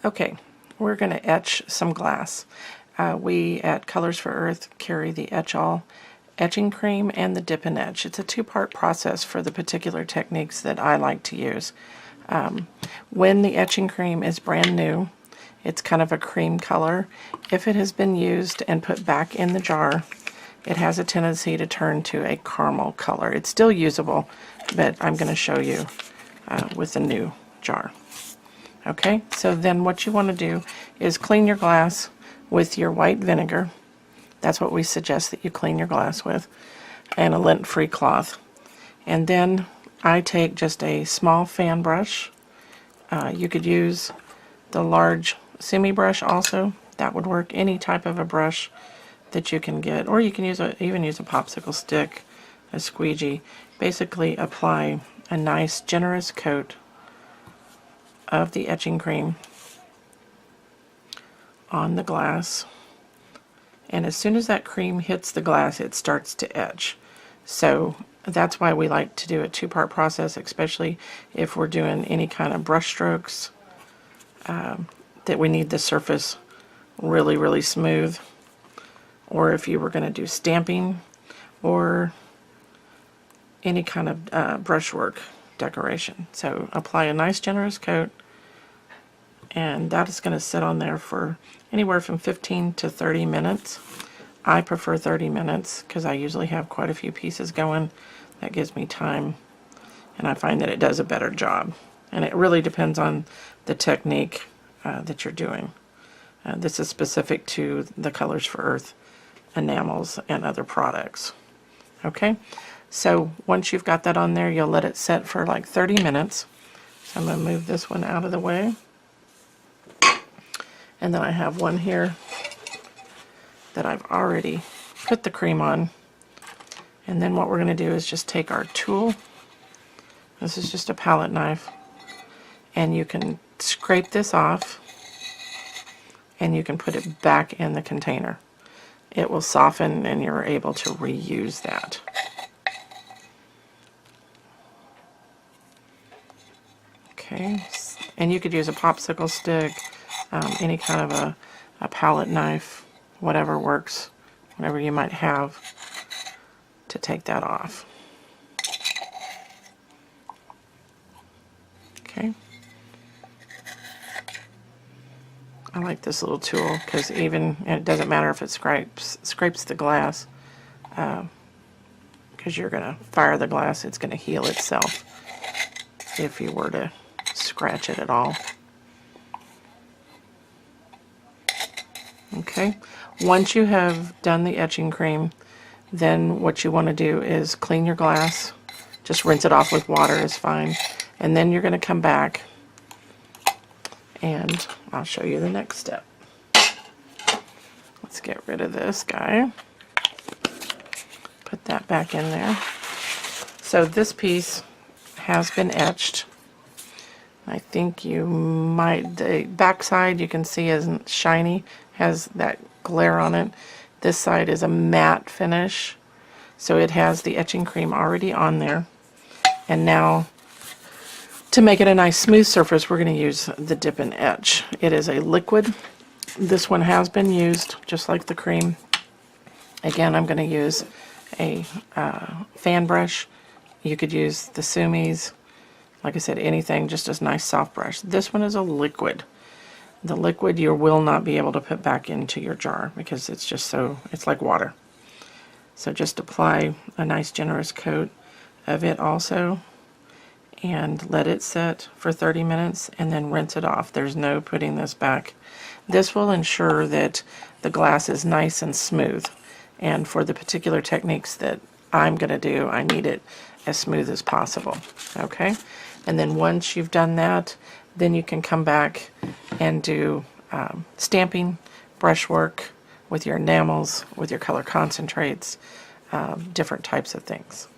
Okay, we're going to etch some glass. We at Colors for Earth carry the Etchall etching cream and the dip and etch. It's a two-part process for the particular techniques that I like to use. When the etching cream is brand new, it's kind of a cream color. If it has been used and put back in the jar, it has a tendency to turn to a caramel color. It's still usable, but I'm going to show you with the new jar. Okay, so then what you want to do is clean your glass with your white vinegar. That's what we suggest that you clean your glass with, and a lint-free cloth. And then I take just a small fan brush. You could use the large semi brush also. That would work. Any type of a brush that you can get, or you can use even use a popsicle stick, a squeegee. Basically apply a nice generous coat of the etching cream on the glass, and as soon as that cream hits the glass, it starts to etch. So that's why we like to do a two-part process, especially if we're doing any kind of brush strokes that we need the surface really smooth, or if you were going to do stamping or any kind of brushwork decoration. So apply a nice generous coat, and that is going to sit on there for anywhere from 15 to 30 minutes. I prefer 30 minutes because I usually have quite a few pieces going. That gives me time, and I find that it does a better job. And it really depends on the technique that you're doing. This is specific to the Colors for Earth enamels and other products. Okay, so once you've got that on there, you'll let it set for like 30 minutes. So I'm going to move this one out of the way. And then I have one here that I've already put the cream on. And then what we're going to do is just take our tool. This is just a palette knife. And you can scrape this off, and you can put it back in the container. It will soften, and you're able to reuse that. Okay, and you could use a popsicle stick, any kind of a palette knife, whatever works, whatever you might have to take that off. Okay. I like this little tool because even it doesn't matter if it scrapes the glass, because you're going to fire the glass, it's going to heal itself if you were to scratch it at all. Okay, once you have done the etching cream, then what you want to do is clean your glass. Just rinse it off with water is fine, and then you're going to come back and I'll show you the next step. Let's get rid of this guy. Put that back in there. So this piece has been etched. I think you might, the back side you can see isn't shiny, has that glare on it. This side is a matte finish, so it has the etching cream already on there. And now, to make it a nice smooth surface, we're going to use the dip and etch. It is a liquid. This one has been used, just like the cream. Again, I'm going to use a fan brush. You could use the Sumis. Like I said, anything, just a nice soft brush. This one is a liquid. The liquid you will not be able to put back into your jar because it's just so, it's like water. So just apply a nice generous coat of it also, and let it set for 30 minutes and then rinse it off. There's no putting this back. This will ensure that the glass is nice and smooth, and for the particular techniques that I'm going to do, I need it as smooth as possible. Okay, and then once you've done that, then you can come back and do stamping, brushwork with your enamels, with your color concentrates, different types of things.